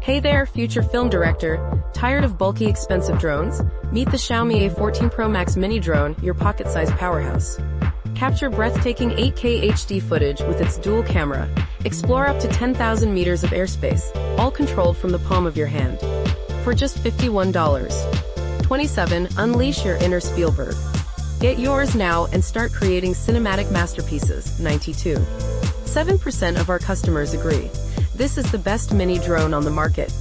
Hey there, future film director. Tired of bulky, expensive drones? Meet the Xiaomi A14 Pro Max mini drone, your pocket-sized powerhouse. Capture breathtaking 8K HD footage with its dual camera. Explore up to 10,000 meters of airspace, all controlled from the palm of your hand. For just $51.27, unleash your inner Spielberg. Get yours now and start creating cinematic masterpieces. 7% of our customers agree. This is the best mini drone on the market.